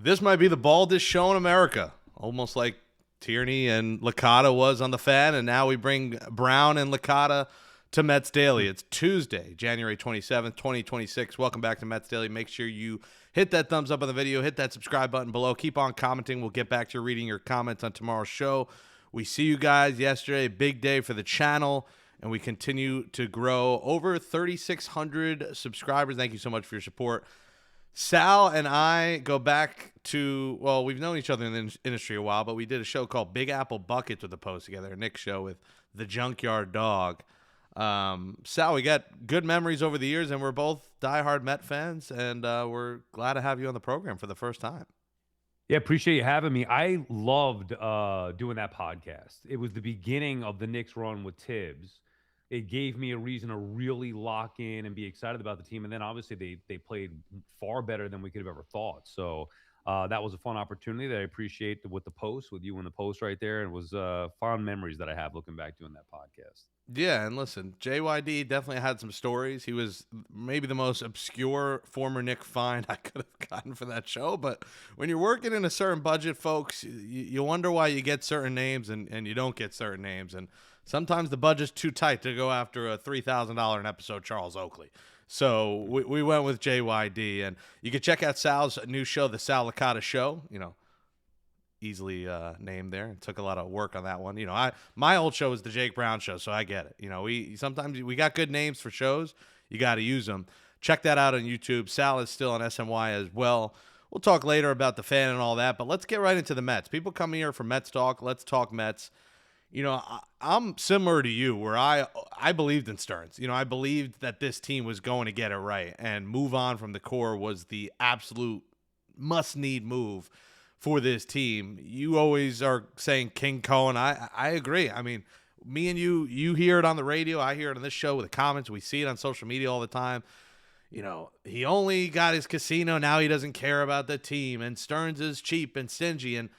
This might be the baldest show in America, almost like Tierney and LICATA was on the Fan, and now we bring Brown and LICATA to Mets Daily. It's Tuesday, January 27th, 2026. Welcome back to Mets Daily. Make sure you hit that thumbs up on the video, hit that subscribe button below. Keep on commenting. We'll get back to reading your comments on tomorrow's show. We see you guys yesterday, big day for the channel, and we continue to grow over 3,600 subscribers. Thank you so much for your support. Sal and I go back to, well, we've known each other in the industry a while, but we did a show called Big Apple Buckets with the Post together, a Nick show with the Junkyard Dog. Sal, we got good memories over the years, and we're both diehard Met fans, and we're glad to have you on the program for the first time. Yeah, appreciate you having me. I loved doing that podcast. It was the beginning of the Knicks run with Tibbs. It gave me a reason to really lock in and be excited about the team. And then obviously they played far better than we could have ever thought. So that was a fun opportunity that I appreciate with the Post, with you in the Post right there. And it was fond memories that I have looking back doing that podcast. Yeah, and listen, JYD definitely had some stories. He was maybe the most obscure former Knick find I could have gotten for that show. But when you're working in a certain budget, folks, you wonder why you get certain names and you don't get certain names. And sometimes the budget's too tight to go after a $3,000 an episode Charles Oakley. So we went with JYD. And you can check out Sal's new show, The Sal LICATA Show. You know, easily named there. It took a lot of work on that one. You know, my old show was the Jake Brown Show, so I get it. You know, sometimes we got good names for shows. You got to use them. Check that out on YouTube. Sal is still on SNY as well. We'll talk later about the Fan and all that, but let's get right into the Mets. People come here for Mets talk. Let's talk Mets. You know, I'm similar to you where I believed in Stearns. You know, I believed that this team was going to get it right, and move on from the core was the absolute must-need move for this team. You always are saying King Cohen. I agree. I mean, me and you hear it on the radio. I hear it on this show with the comments. We see it on social media all the time. You know, he only got his casino. Now he doesn't care about the team. And Stearns is cheap and stingy. And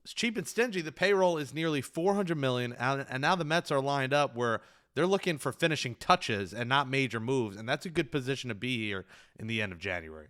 it's cheap and stingy. The payroll is nearly $400 million. And now the Mets are lined up where they're looking for finishing touches and not major moves. And that's a good position to be here in the end of January.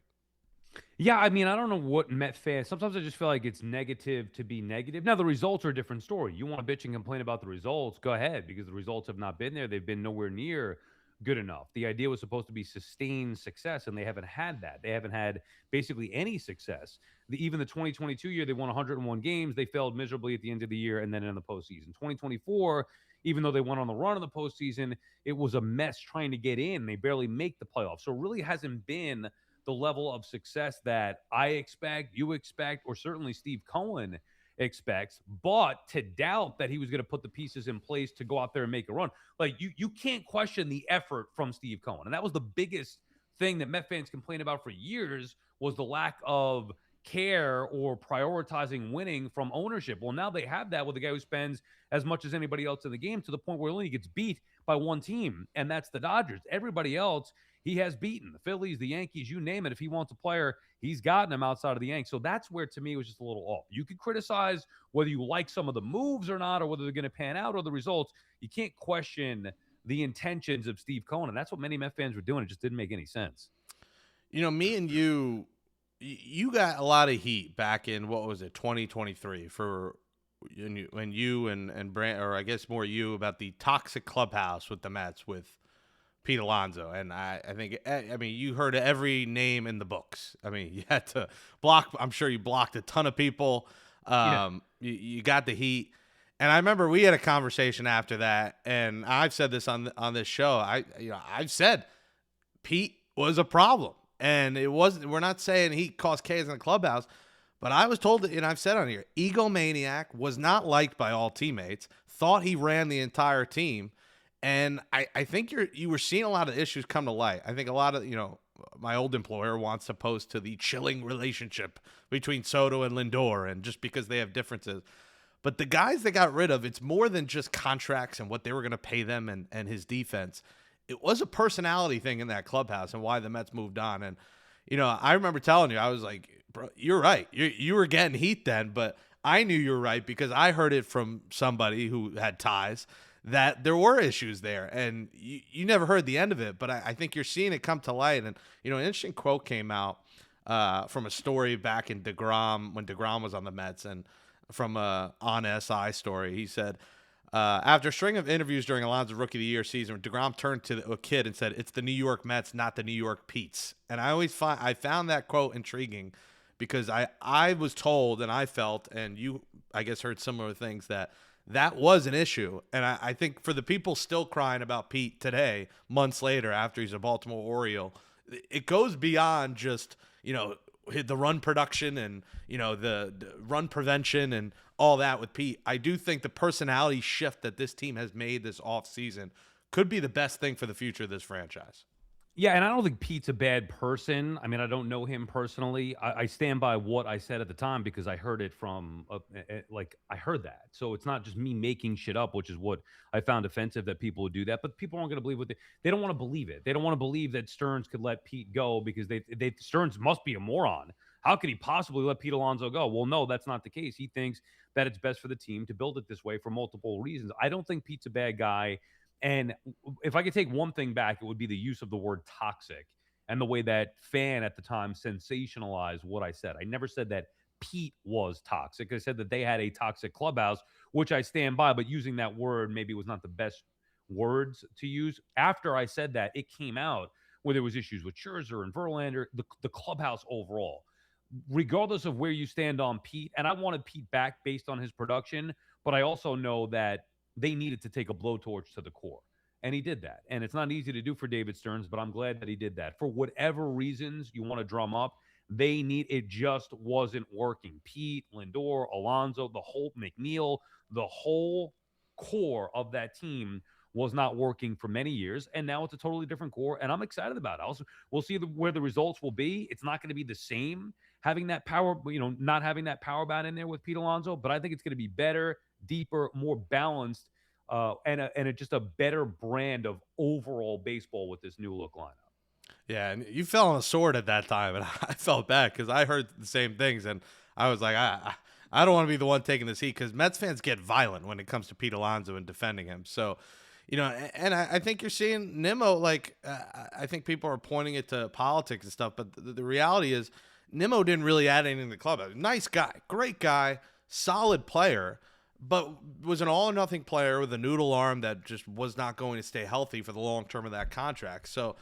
Yeah, I mean, I don't know what Met fans. Sometimes I just feel like it's negative to be negative. Now, the results are a different story. You want to bitch and complain about the results, go ahead, because the results have not been there. They've been nowhere near good enough. The idea was supposed to be sustained success, and they haven't had that. They haven't had basically any success. Even the 2022 year, they won 101 games. They failed miserably at the end of the year and then in the postseason. 2024, even though they went on the run in the postseason, it was a mess trying to get in. They barely make the playoffs. So it really hasn't been the level of success that I expect, you expect, or certainly Steve Cohen expects. But to doubt that he was going to put the pieces in place to go out there and make a run, like you can't question the effort from Steve Cohen. And that was the biggest thing that Met fans complained about for years, was the lack of care or prioritizing winning from ownership. Well, now they have that with a guy who spends as much as anybody else in the game, to the point where he only gets beat by one team, and that's the Dodgers. Everybody else he has beaten, the Phillies, the Yankees, you name it. If he wants a player, he's gotten him outside of the Yankees. So that's where, to me, it was just a little off. You could criticize whether you like some of the moves or not, or whether they're going to pan out or the results. You can't question the intentions of Steve Cohen, and that's what many Met fans were doing. It just didn't make any sense. You know, me and you got a lot of heat back in, what was it, 2023, for when you and Brand, or I guess more you, about the toxic clubhouse with the Mets with Pete Alonso. And I think, I mean, you heard every name in the books. I mean, you had to block. I'm sure you blocked a ton of people. You got the heat. And I remember we had a conversation after that, and I've said this on this show. I've said Pete was a problem, and it wasn't. We're not saying he caused chaos in the clubhouse, but I was told, and I've said on here, egomaniac, was not liked by all teammates, thought he ran the entire team. And I think you were seeing a lot of issues come to light. I think a lot of, my old employer wants to post to the chilling relationship between Soto and Lindor, and just because they have differences. But the guys they got rid of, it's more than just contracts and what they were going to pay them and his defense. It was a personality thing in that clubhouse, and why the Mets moved on. And, I remember telling you, I was like, bro, you're right. You were getting heat then, but I knew you were right because I heard it from somebody who had ties that there were issues there, and you never heard the end of it. But I think you're seeing it come to light. And, an interesting quote came out from a story back in DeGrom when DeGrom was on the Mets, and from a on SI story. He said, after a string of interviews during Alonso's Rookie of the Year season, DeGrom turned to a kid and said, "It's the New York Mets, not the New York Pete's." And I found that quote intriguing because I was told and I felt, and you I guess heard similar things, that was an issue. And I think for the people still crying about Pete today, months later after he's a Baltimore Oriole, it goes beyond just, the run production and, the run prevention and all that with Pete. I do think the personality shift that this team has made this offseason could be the best thing for the future of this franchise. Yeah, and I don't think Pete's a bad person. I mean, I don't know him personally. I stand by what I said at the time because I heard it from, I heard that. So it's not just me making shit up, which is what I found offensive that people would do that. But people aren't going to believe they don't want to believe it. They don't want to believe that Stearns could let Pete go because Stearns must be a moron. How could he possibly let Pete Alonso go? Well, no, that's not the case. He thinks that it's best for the team to build it this way for multiple reasons. I don't think Pete's a bad guy. And if I could take one thing back, it would be the use of the word toxic and the way that fan at the time sensationalized what I said. I never said that Pete was toxic. I said that they had a toxic clubhouse, which I stand by, but using that word maybe was not the best words to use. After I said that, it came out where there was issues with Scherzer and Verlander, the clubhouse overall. Regardless of where you stand on Pete, and I wanted Pete back based on his production, but I also know that they needed to take a blowtorch to the core. And he did that. And it's not easy to do for David Stearns, but I'm glad that he did that. For whatever reasons you want to drum up, it just wasn't working. Pete, Lindor, Alonso, the whole McNeil, the whole core of that team was not working for many years. And now it's a totally different core. And I'm excited about it. Also, we'll see where the results will be. It's not going to be the same having that power, not having that power bat in there with Pete Alonso, but I think it's going to be better, deeper, more balanced, and just a better brand of overall baseball with this new look lineup. Yeah, and you fell on a sword at that time, and I felt bad because I heard the same things, and I was like, I don't want to be the one taking this heat because Mets fans get violent when it comes to Pete Alonso and defending him. So, and I think you're seeing Nimmo, I think people are pointing it to politics and stuff, but the reality is Nimmo didn't really add anything to the club. Nice guy, great guy, solid player, but was an all-or-nothing player with a noodle arm that just was not going to stay healthy for the long term of that contract. So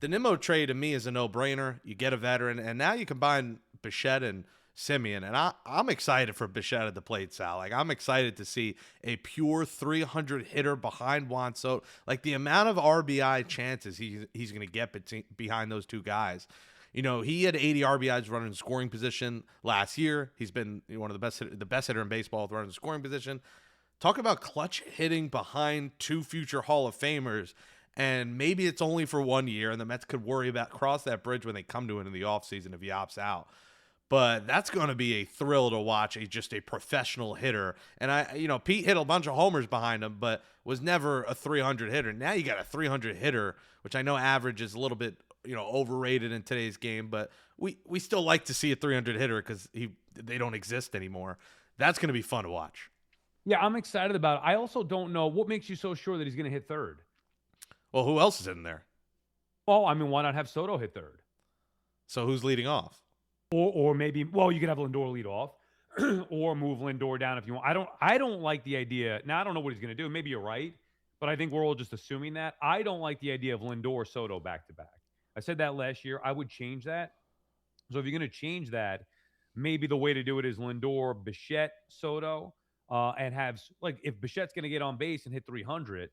the Nimmo trade to me is a no-brainer. You get a veteran, and now you combine Bichette and Simeon, and I'm excited for Bichette at the plate, Sal. I'm excited to see a pure 300 hitter behind Juan Soto. The amount of RBI chances he's going to get behind those two guys. He had 80 RBIs running in scoring position last year. He's been one of the best hitter in baseball with running in scoring position. Talk about clutch hitting behind two future Hall of Famers, and maybe it's only for 1 year, and the Mets could cross that bridge when they come to it in the offseason if he opts out. But that's going to be a thrill to watch just a professional hitter. And Pete hit a bunch of homers behind him, but was never a 300 hitter. Now you got a 300 hitter, which I know average is a little bit overrated in today's game, but we still like to see a 300 hitter because they don't exist anymore. That's going to be fun to watch. Yeah, I'm excited about it. I also don't know what makes you so sure that he's going to hit third. Well, who else is in there? Well, I mean, why not have Soto hit third? So who's leading off? Or maybe, you could have Lindor lead off, or move Lindor down if you want. I don't like the idea. Now I don't know what he's going to do. Maybe you're right, but I think we're all just assuming that. I don't like the idea of Lindor Soto back to back. I said that last year. I would change that. So if you're going to change that, maybe the way to do it is Lindor, Bichette, Soto, and have if Bichette's going to get on base and hit 300,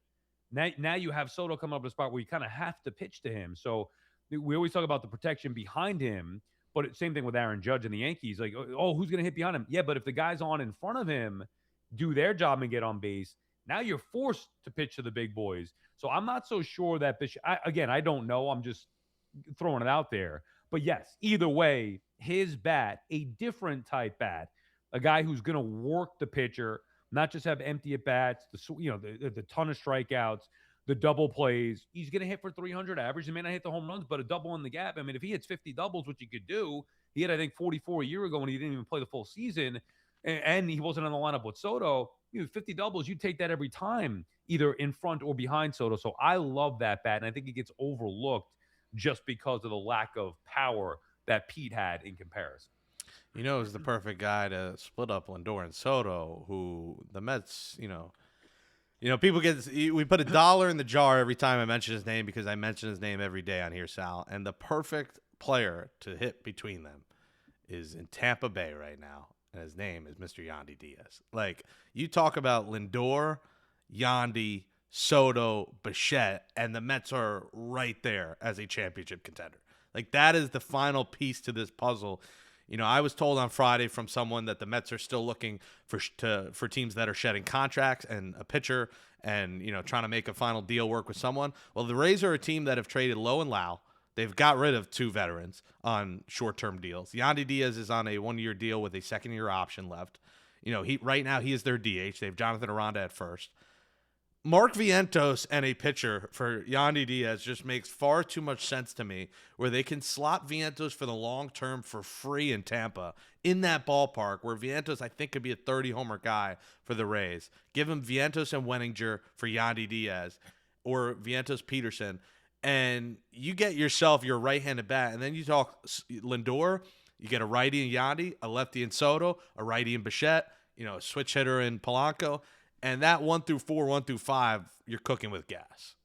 now you have Soto coming up to a spot where you kind of have to pitch to him. So we always talk about the protection behind him, but same thing with Aaron Judge and the Yankees. Who's going to hit behind him? Yeah, but if the guys on in front of him do their job and get on base, now you're forced to pitch to the big boys. So I'm not so sure that Bichette. I don't know. I'm just throwing it out there. But yes, either way, his bat, a different type bat, a guy who's going to work the pitcher, not just have empty at bats, the ton of strikeouts, the double plays. He's going to hit for 300 average. He may not hit the home runs, but a double in the gap. I mean, if he hits 50 doubles, which he could do, he had, I think, 44 a year ago when he didn't even play the full season, and he wasn't on the lineup with Soto. 50 doubles, you take that every time, either in front or behind Soto. So I love that bat, and I think it gets overlooked just because of the lack of power that Pete had in comparison. You know, is the perfect guy to split up Lindor and Soto, who the Mets, people we put $1 in the jar every time I mention his name because I mention his name every day on here, Sal. And the perfect player to hit between them is in Tampa Bay right now, and his name is Mr. Yandy Diaz. Like, you talk about Lindor, Yandy, Soto, Bichette, and the Mets are right there as a championship contender. Like, that is the final piece to this puzzle. I was told on Friday from someone that the Mets are still looking for teams that are shedding contracts and a pitcher and, trying to make a final deal work with someone. Well, the Rays are a team that have traded low and low. They've got rid of 2 veterans on short-term deals. Yandy Diaz is on a 1-year deal with a second-year option left. Right now he is their DH. They have Jonathan Aranda at first. Mark Vientos and a pitcher for Yandy Diaz just makes far too much sense to me, where they can slot Vientos for the long term for free in Tampa in that ballpark, where Vientos, I think, could be a 30-homer guy for the Rays. Give him Vientos and Wenninger for Yandy Diaz, or Vientos Peterson, and you get yourself your right-handed bat. And then you talk Lindor, you get a righty in Yandy, a lefty in Soto, a righty in Bichette, a switch hitter in Polanco. And that 1 through 4, 1 through 5, you're cooking with gas.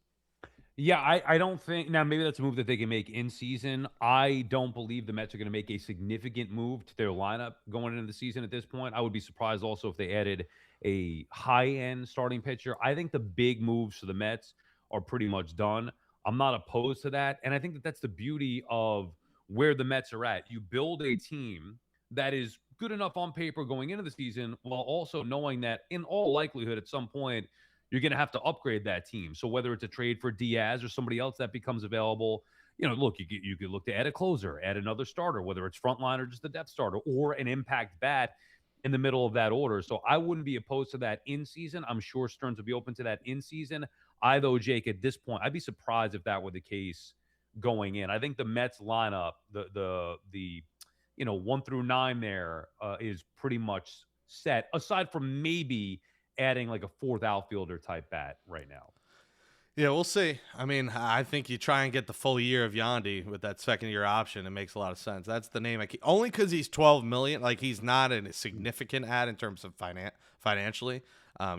Yeah, I don't think now maybe that's a move that they can make in season. I don't believe the Mets are going to make a significant move to their lineup going into the season at this point. I would be surprised also if they added a high-end starting pitcher. I think the big moves for the Mets are pretty much done. I'm not opposed to that, and I think that that's the beauty of where the Mets are at. You build a team that is good enough on paper going into the season while also knowing that in all likelihood at some point you're going to have to upgrade that team. So whether it's a trade for Diaz or somebody else that becomes available, look, you could look to add a closer, add another starter, whether it's frontline or just a depth starter or an impact bat in the middle of that order. So I wouldn't be opposed to that in season. I'm sure Stearns would be open to that in season. Though, Jake, at this point, I'd be surprised if that were the case going in. I think the Mets lineup, the 1 through 9 there is pretty much set, aside from maybe adding like a 4th outfielder type bat right now. Yeah, we'll see. I mean, I think you try and get the full year of Yandy with that second-year option. It makes a lot of sense. That's the name I keep. Only because he's $12 million. Like, he's not a significant ad in terms of financially.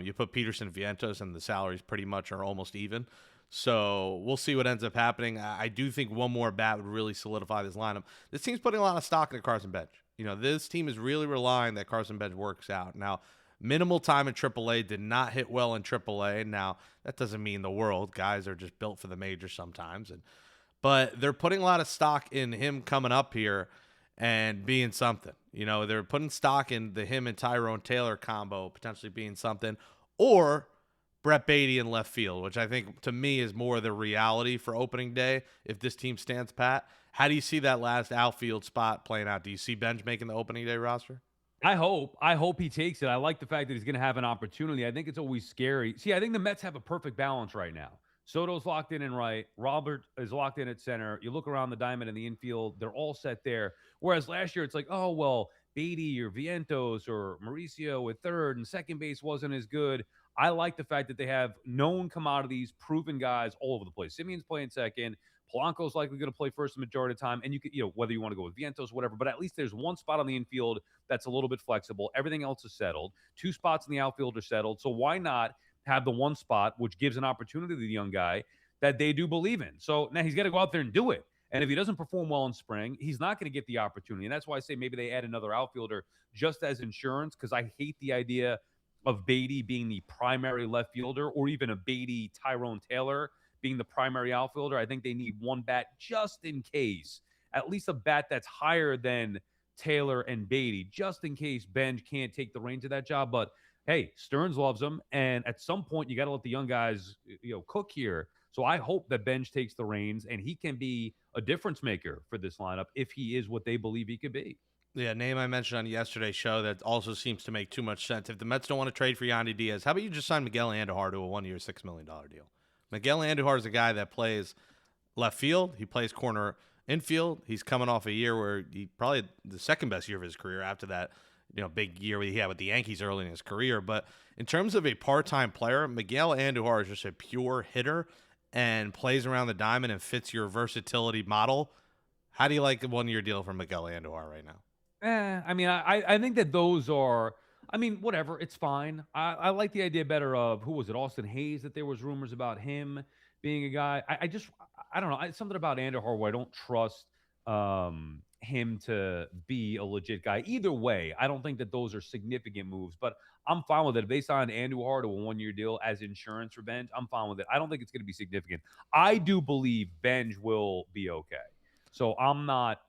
You put Peterson, Vientos, and the salaries pretty much are almost even. So we'll see what ends up happening. I do think one more bat would really solidify this lineup. This team's putting a lot of stock in Carson Bench. This team is really relying that Carson Bench works out. Now, minimal time in AAA, did not hit well in AAA. Now, that doesn't mean the world. Guys are just built for the majors sometimes. But they're putting a lot of stock in him coming up here and being something. They're putting stock in him and Tyrone Taylor combo potentially being something. Or Brett Beatty in left field, which I think to me is more the reality for opening day if this team stands pat. How do you see that last outfield spot playing out? Do you see Benj making the opening day roster? I hope he takes it. I like the fact that he's going to have an opportunity. I think it's always scary. See, I think the Mets have a perfect balance right now. Soto's locked in right. Robert is locked in at center. You look around the diamond in the infield, they're all set there. Whereas last year, it's like, oh, well, Beatty or Vientos or Mauricio at third and second base wasn't as good. I like the fact that they have known commodities, proven guys all over the place. Simeon's playing second. Polanco's likely going to play first the majority of the time. And you could, whether you want to go with Vientos, whatever, but at least there's one spot on the infield that's a little bit flexible. Everything else is settled. 2 spots in the outfield are settled. So why not have the one spot, which gives an opportunity to the young guy that they do believe in? So now he's got to go out there and do it. And if he doesn't perform well in spring, he's not going to get the opportunity. And that's why I say maybe they add another outfielder just as insurance, because I hate the idea of Beatty being the primary left fielder or even a Beatty Tyrone Taylor being the primary outfielder. I think they need one bat just in case, at least a bat that's higher than Taylor and Beatty, just in case Benj can't take the reins of that job. But hey, Stearns loves him. And at some point, you got to let the young guys, cook here. So I hope that Benj takes the reins and he can be a difference maker for this lineup if he is what they believe he could be. Yeah, name I mentioned on yesterday's show that also seems to make too much sense. If the Mets don't want to trade for Yandy Diaz, how about you just sign Miguel Andujar to a 1-year, $6 million deal? Miguel Andujar is a guy that plays left field. He plays corner infield. He's coming off a year where he probably the second best year of his career after that, big year he had with the Yankees early in his career. But in terms of a part-time player, Miguel Andujar is just a pure hitter and plays around the diamond and fits your versatility model. How do you like the 1 year deal for Miguel Andujar right now? I mean, I think that those are. I mean, whatever, it's fine. I like the idea better of who was it, Austin Hayes, that there was rumors about him being a guy. I just I don't know. Something about Andujar where I don't trust him to be a legit guy. Either way, I don't think that those are significant moves, but I'm fine with it. If they signed Andujar to a 1 year deal as insurance for Benj, I'm fine with it. I don't think it's going to be significant. I do believe Benj will be okay. So I'm not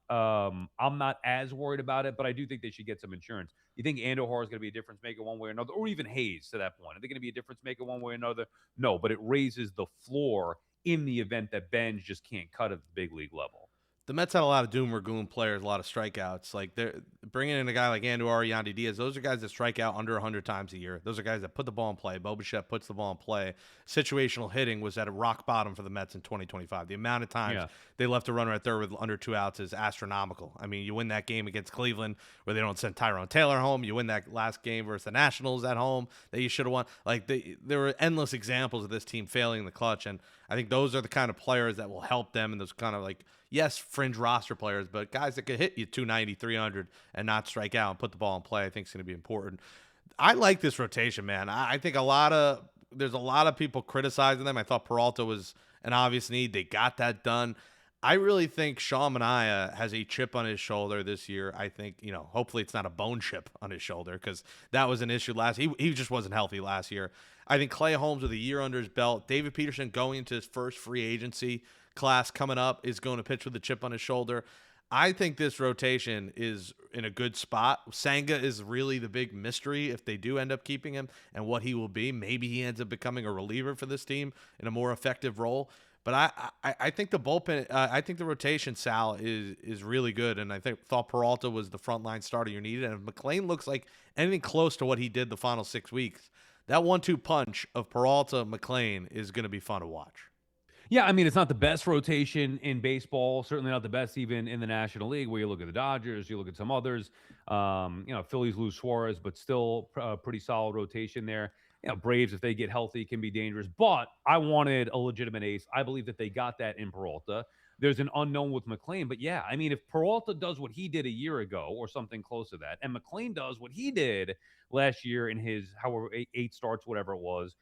as worried about it, but I do think they should get some insurance. You think Andujar is going to be a difference maker one way or another, or even Hayes to that point? Are they going to be a difference maker one way or another? No, but it raises the floor in the event that Benj just can't cut at the big league level. The Mets had a lot of doom or gloom players, a lot of strikeouts. Like they're bringing in a guy like Andujar, Yandy Diaz. Those are guys that strike out under 100 times a year. Those are guys that put the ball in play. Bo Bichette puts the ball in play. Situational hitting was at a rock bottom for the Mets in 2025. The amount of times Yeah. they left a runner at third with under 2 outs is astronomical. I mean, you win that game against Cleveland where they don't send Tyrone Taylor home. You win that last game versus the Nationals at home that you should have won. Like there were endless examples of this team failing in the clutch, and I think those are the kind of players that will help them. And those kind of like, yes, fringe roster players, but guys that could hit you 290, 300 and not strike out and put the ball in play, I think is going to be important. I like this rotation, man. I think there's a lot of people criticizing them. I thought Peralta was an obvious need. They got that done. I really think Sean Manaea has a chip on his shoulder this year. I think, hopefully it's not a bone chip on his shoulder because that was an issue last. He just wasn't healthy last year. I think Clay Holmes with a year under his belt, David Peterson going into his first free agency class coming up is going to pitch with a chip on his shoulder. I think this rotation is in a good spot. Senga is really the big mystery if they do end up keeping him and what he will be. Maybe he ends up becoming a reliever for this team in a more effective role. But I think the bullpen, I think the rotation, Sal, is really good. And I thought Peralta was the frontline starter you needed. And if McLean looks like anything close to what he did the final 6 weeks, that 1-2 punch of Peralta McLean is going to be fun to watch. Yeah, I mean, it's not the best rotation in baseball. Certainly not the best even in the National League. Where you look at the Dodgers, you look at some others. Phillies lose Suarez, but still pretty solid rotation there. Braves, if they get healthy, can be dangerous. But I wanted a legitimate ace. I believe that they got that in Peralta. There's an unknown with McLean, but yeah, I mean, if Peralta does what he did a year ago or something close to that, and McLean does what he did last year in his however eight starts, whatever it was,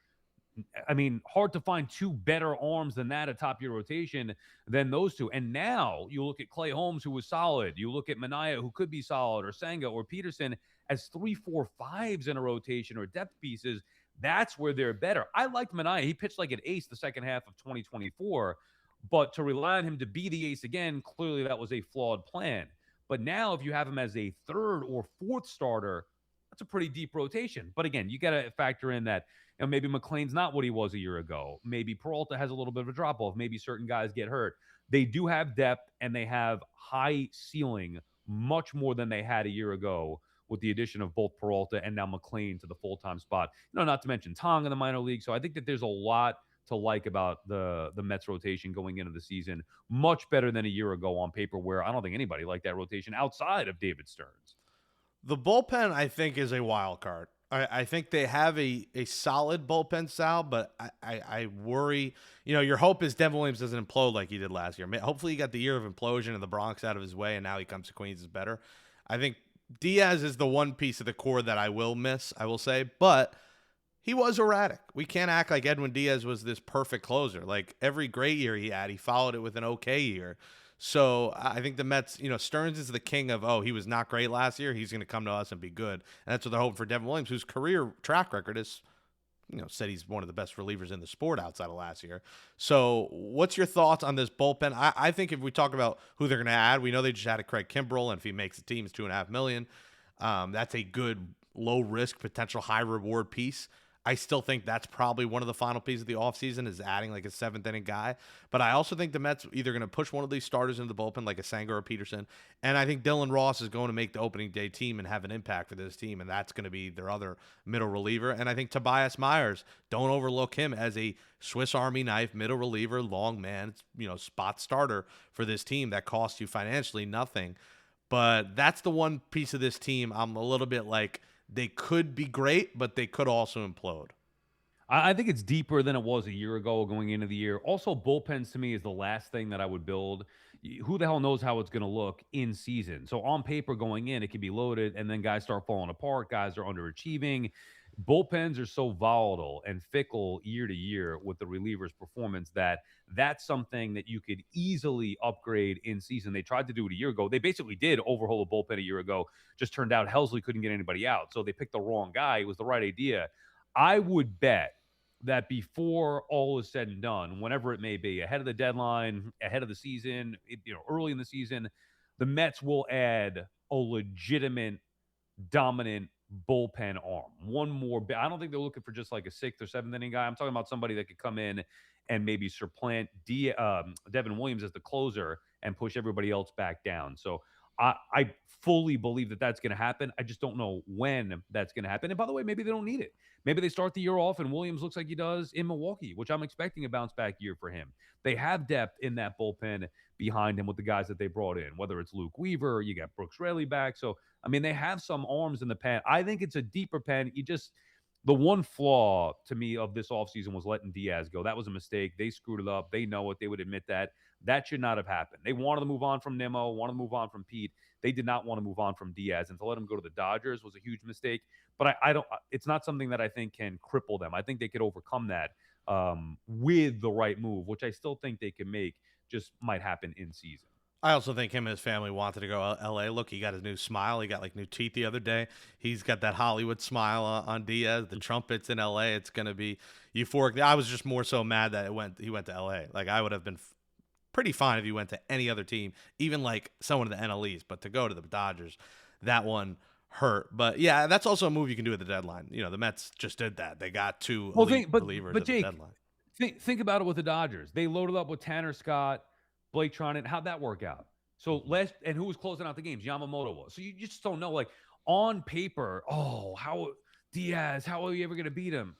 I mean, hard to find two better arms than that atop your rotation than those two. And now you look at Clay Holmes, who was solid. You look at Manaea, who could be solid, or Senga, or Peterson as 3, 4, 5s in a rotation or depth pieces. That's where they're better. I liked Manaea. He pitched like an ace the second half of 2024, but to rely on him to be the ace again, clearly that was a flawed plan. But now, if you have him as a third or fourth starter, that's a pretty deep rotation. But again, you got to factor in that maybe McLean's not what he was a year ago. Maybe Peralta has a little bit of a drop off. Maybe certain guys get hurt. They do have depth and they have high ceiling, much more than they had a year ago with the addition of both Peralta and now McLean to the full-time spot. Not to mention Tong in the minor league. So I think that there's a lot to like about the Mets rotation going into the season. Much better than a year ago on paper, where I don't think anybody liked that rotation outside of David Stearns. The bullpen, I think, is a wild card. I think they have a solid bullpen, Sal, but I worry. Your hope is Devin Williams doesn't implode like he did last year. Hopefully, he got the year of implosion in the Bronx out of his way, and now he comes to Queens is better. I think Diaz is the one piece of the core that I will miss, I will say, but he was erratic. We can't act like Edwin Diaz was this perfect closer. Like every great year he had, he followed it with an okay year. So I think the Mets, Stearns is the king of, he was not great last year. He's going to come to us and be good. And that's what they're hoping for Devin Williams, whose career track record is, said he's one of the best relievers in the sport outside of last year. So what's your thoughts on this bullpen? I think if we talk about who they're going to add, we know they just added Craig Kimbrell, and if he makes the team, it's $2.5 million. That's a good low risk, potential high reward piece. I still think that's probably one of the final pieces of the offseason is adding like a seventh inning guy. But I also think the Mets are either going to push one of these starters into the bullpen like a Sanger or Peterson. And I think Dylan Ross is going to make the opening day team and have an impact for this team. And that's going to be their other middle reliever. And I think Tobias Myers, don't overlook him as a Swiss Army knife, middle reliever, long man, spot starter for this team that costs you financially nothing. But that's the one piece of this team I'm a little bit like, they could be great, but they could also implode. I think it's deeper than it was a year ago going into the year. Also, bullpens to me is the last thing that I would build. who the hell knows how it's going to look in season? So on paper going in, it can be loaded, and then guys start falling apart. Guys are underachieving. Bullpens are so volatile and fickle year to year with the reliever's performance that that's something that you could easily upgrade in season. They tried to do it a year ago. They basically did overhaul a bullpen a year ago. Just turned out Helsley couldn't get anybody out, so they picked the wrong guy. It was the right idea. I would bet that before all is said and done, whenever it may be, ahead of the deadline, ahead of the season, early in the season, the Mets will add a legitimate dominant bullpen arm. One more. I don't think they're looking for just like a sixth or seventh inning guy. I'm talking about somebody that could come in and maybe supplant Devin Williams as the closer and push everybody else back down. So I fully believe that that's going to happen. I just don't know when that's going to happen. And by the way, maybe they don't need it. Maybe they start the year off and Williams looks like he does in Milwaukee, which I'm expecting a bounce back year for him. They have depth in that bullpen behind him with the guys that they brought in, whether it's Luke Weaver, you got Brooks Raley back. So I mean, they have some arms in the pen. I think it's a deeper pen. The one flaw to me of this offseason was letting Diaz go. That was a mistake. They screwed it up. They know it. They would admit that. That should not have happened. They wanted to move on from Nimmo, wanted to move on from Pete. They did not want to move on from Diaz. And to let him go to the Dodgers was a huge mistake. But I don't, it's not something that I think can cripple them. I think they could overcome that with the right move, which I still think they can make, just might happen in season. I also think him and his family wanted to go to LA. Look, he got his new smile. He got like new teeth the other day. He's got that Hollywood smile on Diaz. The trumpets in LA. It's gonna be euphoric. I was just more so mad that he went to LA. Like I would have been pretty fine if he went to any other team, even like someone in the NL East. But to go to the Dodgers, that one hurt. But yeah, that's also a move you can do at the deadline. The Mets just did that. They got two Well, elite relievers but at the Jake, deadline. think about it with the Dodgers. They loaded up with Tanner Scott, Blake Treinen. How'd that work out? So and who was closing out the games? Yamamoto was. So you just don't know. Like on paper, how Diaz, how are you ever going to beat him?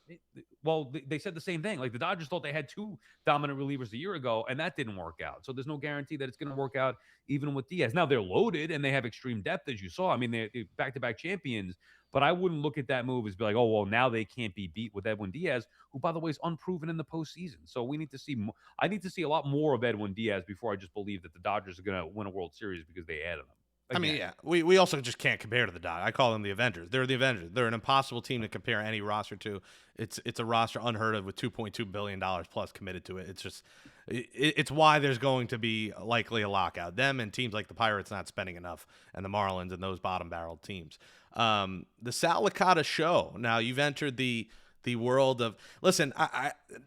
Well, they said the same thing. Like the Dodgers thought they had two dominant relievers a year ago, and that didn't work out. So there's no guarantee that it's going to work out even with Diaz. Now they're loaded and they have extreme depth, as you saw. I mean, they're back-to-back champions, but I wouldn't look at that move as be like, oh, well, now they can't be beat with Edwin Diaz, who, by the way, is unproven in the postseason. So we need to see. I need to see a lot more of Edwin Diaz before I just believe that the Dodgers are going to win a World Series because they added him. I mean, yeah, we also just can't compare to the Dodgers. I call them the Avengers. They're the Avengers. They're an impossible team to compare any roster to. It's a roster unheard of with $2.2 billion plus committed to it. It's just it's why there's going to be likely a lockout. Them and teams like the Pirates not spending enough, and the Marlins and those bottom barrel teams. The SAL LICATA show. Now you've entered the world of listen.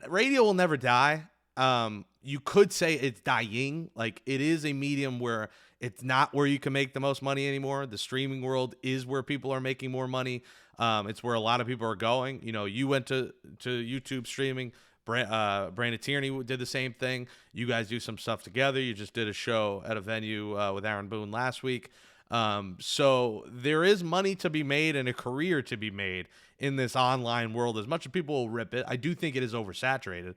Radio will never die. You could say it's dying. Like it is a medium where it's not where you can make the most money anymore. The streaming world is where people are making more money. It's where a lot of people are going. You went to YouTube streaming. Brandon Tierney did the same thing. You guys do some stuff together. You just did a show at a venue with Aaron Boone last week. So there is money to be made and a career to be made in this online world. As much as people will rip it, I do think it is oversaturated.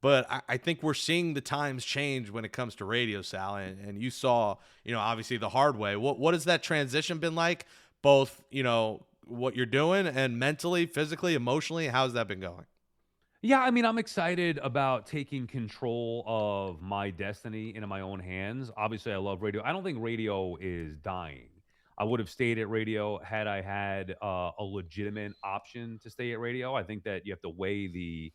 But I think we're seeing the times change when it comes to radio, Sal. And you saw, obviously the hard way. What has that transition been like? Both, what you're doing and mentally, physically, emotionally, how's that been going? Yeah, I mean, I'm excited about taking control of my destiny into my own hands. Obviously, I love radio. I don't think radio is dying. I would have stayed at radio had I had a legitimate option to stay at radio. I think that you have to weigh the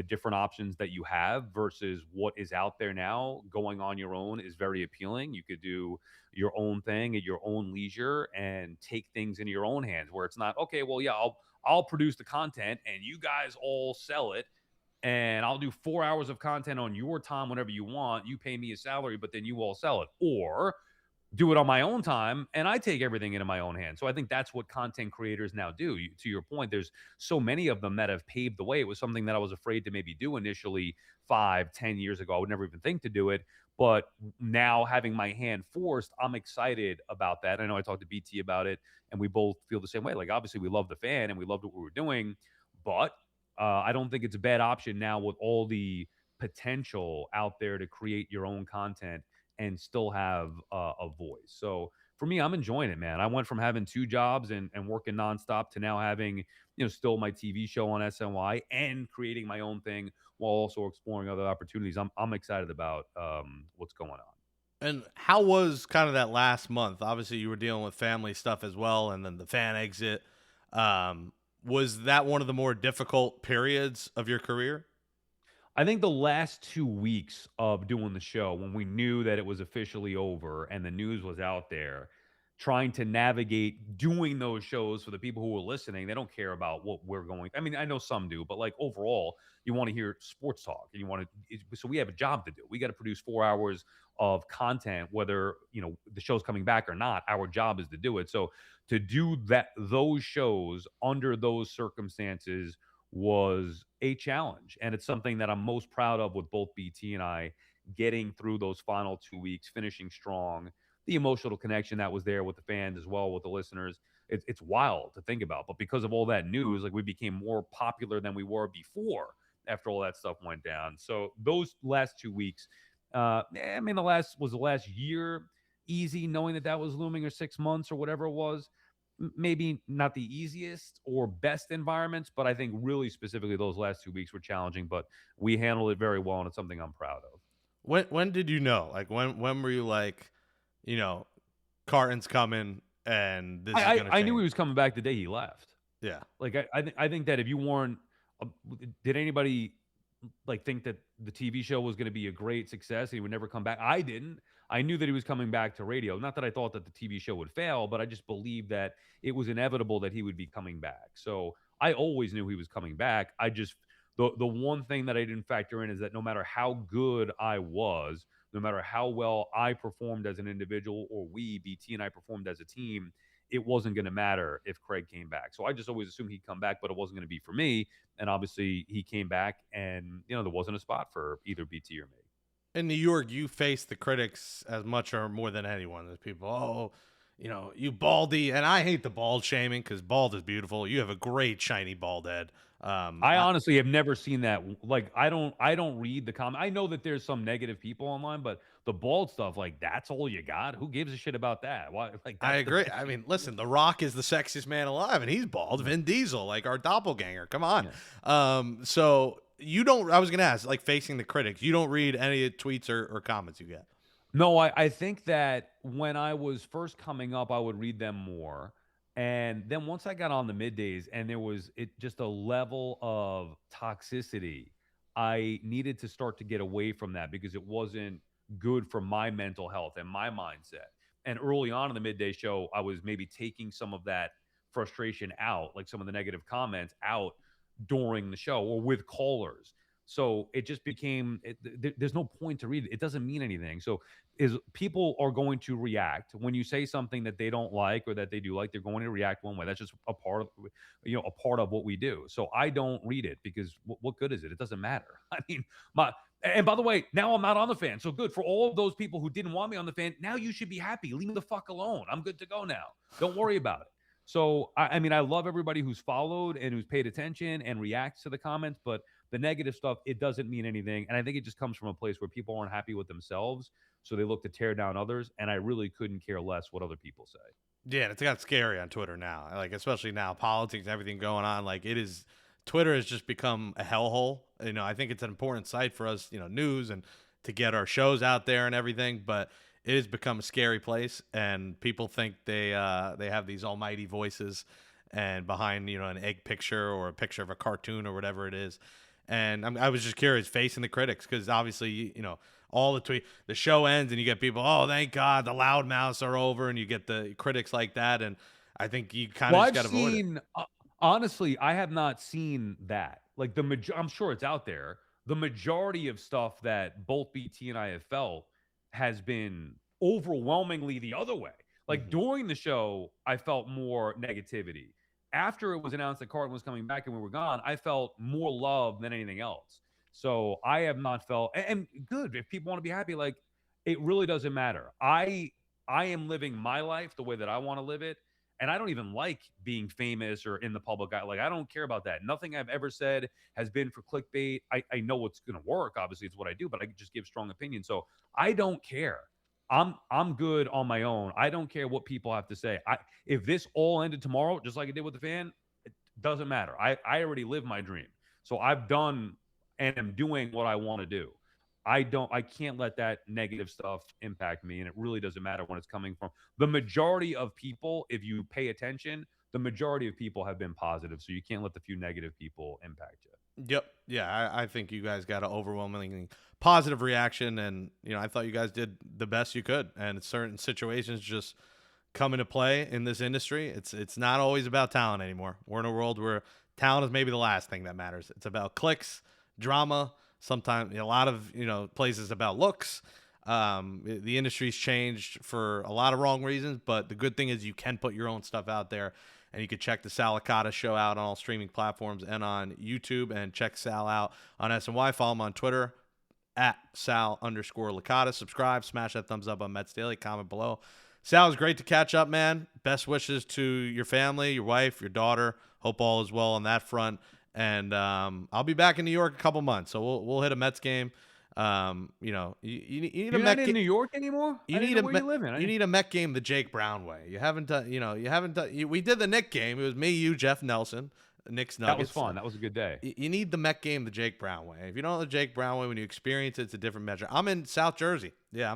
different options that you have versus what is out there now. Going on your own is very appealing. You could do your own thing at your own leisure and take things into your own hands where it's not, okay, well, yeah, I'll produce the content and you guys all sell it and I'll do 4 hours of content on your time whenever you want. You pay me a salary, but then you all sell it. Or do it on my own time and I take everything into my own hands. So I think that's what content creators now do. To your point, there's so many of them that have paved the way. It was something that I was afraid to maybe do initially 5, 10 years ago. I would never even think to do it. But now having my hand forced, I'm excited about that. I know I talked to BT about it and we both feel the same way. Like obviously we love the fan and we loved what we were doing, but I don't think it's a bad option now with all the potential out there to create your own content and still have a voice. So for me, I'm enjoying it, man. I went from having two jobs and working nonstop to now having, still my TV show on SNY and creating my own thing while also exploring other opportunities. I'm excited about what's going on. And how was kind of that last month? Obviously, you were dealing with family stuff as well, and then the fan exit. Um, was that one of the more difficult periods of your career? I think the last 2 weeks of doing the show, when we knew that it was officially over and the news was out there, trying to navigate doing those shows for the people who were listening, they don't care about what we're going. I mean, I know some do, but like overall, you want to hear sports talk and you want to. So we have a job to do. We got to produce 4 hours of content, whether the show's coming back or not. Our job is to do it. So to do those shows under those circumstances was a challenge. And it's something that I'm most proud of with both BT and I getting through those final 2 weeks, finishing strong, the emotional connection that was there with the fans as well, with the listeners. It's wild to think about. But because of all that news, like we became more popular than we were before after all that stuff went down. So those last 2 weeks, I mean, the last year easy knowing that that was looming, or 6 months or whatever it was. Maybe not the easiest or best environments, but I think really specifically those last 2 weeks were challenging, but we handled it very well, and it's something I'm proud of. When did you know? Like when were you like, you know, Carton's coming and this is gonna I knew change? he was coming back the day he left. Yeah. Like, I think that if you weren't uh, did anybody, like, think that the TV show was gonna be a great success and he would never come back? I didn't. I knew that he was coming back to radio. Not that I thought that the TV show would fail, but I just believed that it was inevitable that he would be coming back. So, I always knew he was coming back. I just the one thing that I didn't factor in is that no matter how good I was, no matter how well I performed as an individual, or we, BT and I, performed as a team, it wasn't going to matter if Craig came back. So I just always assumed he'd come back, but it wasn't going to be for me. And obviously he came back, and there wasn't a spot for either BT or me. In New York, you face the critics as much or more than anyone. There's people, oh, you baldy, and I hate the bald shaming because bald is beautiful. You have a great shiny bald head. I honestly have never seen that. Like, I don't read the comment. I know that there's some negative people online, but the bald stuff, like, that's all you got. Who gives a shit about that? Why? Like, I that's the agree. best I you mean, can do. listen, The Rock is the sexiest man alive, and he's bald. Yeah. Vin Diesel, like our doppelganger. Come on. Yeah. So you don't. I was gonna ask, like, facing the critics, you don't read any tweets or comments you get. No, I think that when I was first coming up, I would read them more. And then once I got on the middays and there was just a level of toxicity, I needed to start to get away from that because it wasn't good for my mental health and my mindset. And early on in the midday show, I was maybe taking some of that frustration out, like some of the negative comments out during the show or with callers. So it just became, there's no point to read it. It doesn't mean anything. So is people are going to react when you say something that they don't like or that they do like. They're going to react one way. That's just a part of a part of what we do. So I don't read it because what good is it? It doesn't matter. I mean, my and by the way, now I'm not on the fan. So good for all of those people who didn't want me on the fan. Now you should be happy. Leave me the fuck alone. I'm good to go now. Don't worry about it. So I mean, I love everybody who's followed and who's paid attention and reacts to the comments, but the negative stuff, it doesn't mean anything. And I think it just comes from a place where people aren't happy with themselves, so they look to tear down others. And I really couldn't care less what other people say. Yeah, it's got scary on Twitter now. Like, especially now, politics and everything going on. Like, it is. Twitter has just become a hellhole. I think it's an important site for us, news and to get our shows out there and everything. But it has become a scary place, and people think they have these almighty voices, and behind an egg picture or a picture of a cartoon or whatever it is. And I was just curious, facing the critics, because obviously, all the show ends and you get people, oh, thank God, the loudmouths are over, and you get the critics like that. And I think you kind Well, of just I've got to avoid it. seen, honestly, I have not seen that. Like I'm sure it's out there. The majority of stuff that both BT and I have felt has been overwhelmingly the other way. Like Hmm. during the show, I felt more negativity. After it was announced that Carton was coming back and we were gone, I felt more love than anything else. So I have not felt, and good if people want to be happy. Like, it really doesn't matter. I am living my life the way that I want to live it, and I don't even like being famous or in the public eye. Like, I don't care about that. Nothing I've ever said has been for clickbait. I know it's going to work. Obviously, it's what I do, but I just give strong opinions. So I don't care. I'm good on my own. I don't care what people have to say. If this all ended tomorrow, just like it did with the fan, it doesn't matter. I already lived my dream. So I've done and am doing what I want to do. I can't let that negative stuff impact me, and it really doesn't matter when it's coming from the majority of people. If you pay attention, the majority of people have been positive, so you can't let the few negative people impact you. Yep. Yeah, I think you guys got an overwhelmingly positive reaction, and I thought you guys did the best you could. And certain situations just come into play in this industry. It's not always about talent anymore. We're in a world where talent is maybe the last thing that matters. It's about clicks, drama. Sometimes a lot of places about looks. The industry's changed for a lot of wrong reasons, but the good thing is you can put your own stuff out there, and you can check the Sal LICATA show out on all streaming platforms and on YouTube, and check Sal out on SNY. Follow him on Twitter at Sal_LICATA. Subscribe, smash that thumbs up on Mets Daily, comment below. Sal, it was great to catch up, man. Best wishes to your family, your wife, your daughter. Hope all is well on that front. And I'll be back in New York a couple months, so we'll hit a Mets game. You need a You're not Met in New York anymore? you I didn't need know a where Met, you live in. you need a Met game the Jake Brown way. You haven't done we did the Nick game. It was me, you, Jeff Nelson, Nick's That was Nuggets. fun. That was a good day. You need the Met game the Jake Brown way. If you don't know the Jake Brown way, when you experience it, it's a different measure. I'm in South Jersey. Yeah,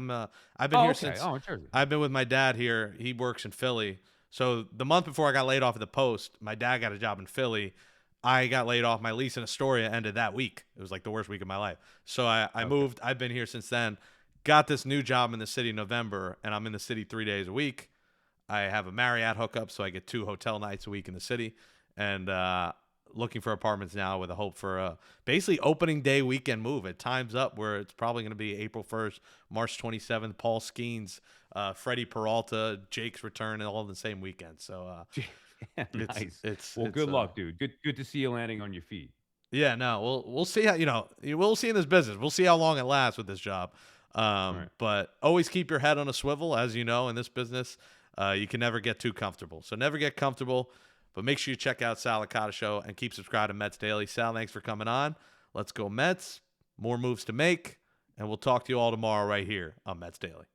I've been here Okay. since. Oh, in Jersey. I've been with my dad here. He works in Philly. So the month before I got laid off at the Post, my dad got a job in Philly. I got laid off. My lease in Astoria ended that week. It was like the worst week of my life. So I moved. I've been here since then. Got this new job in the city in November, and I'm in the city 3 days a week. I have a Marriott hookup, so I get 2 hotel nights a week in the city. And looking for apartments now with a hope for a basically opening day weekend move. It times up where it's probably going to be April 1st, March 27th, Paul Skeens, Freddie Peralta, Jake's return, and all in the same weekend. So Nice. it's Good luck, dude. Good to see you landing on your feet. yeah, no, we'll see how we'll see in this business. We'll see how long it lasts with this job. Right. But always keep your head on a swivel, as you know, in this business. You can never get too comfortable. So never get comfortable. But make sure you check out Sal LICATA Show and keep subscribed to Mets Daily. Sal, thanks for coming on. Let's go Mets. More moves to make. And we'll talk to you all tomorrow right here on Mets Daily.